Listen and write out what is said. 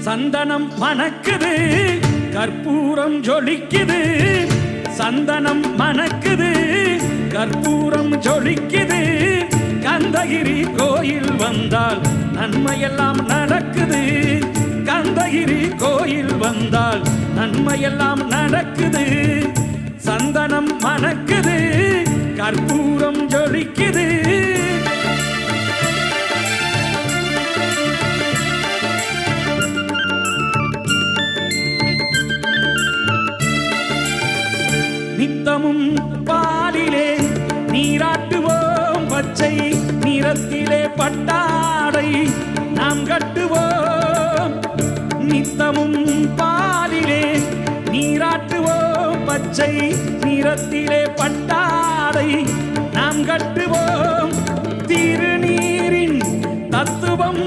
சந்தனம் மணக்குது கற்பூரம் ஜொலிக்குது சந்தனம் மணக்குது கற்பூரம் ஜொலிக்குது கந்தகிரி கோயில் வந்தால் நன்மையெல்லாம் நடக்குது கந்தகிரி கோயில் வந்தால் நன்மையெல்லாம் நடக்குது சந்தனம் மணக்குது கற்பூரம் ஜொலிக்குது நித்தமும் பாலிலே நீராட்டுவோம் பச்சை நிறத்திலே பட்டாடை நாம் கட்டுவோம் நித்தமும் பாலிலே நீராட்டுவோம் பச்சை நிறத்திலே பட்டாடை நாம் கட்டுவோம் திருநீரின் தத்துவம்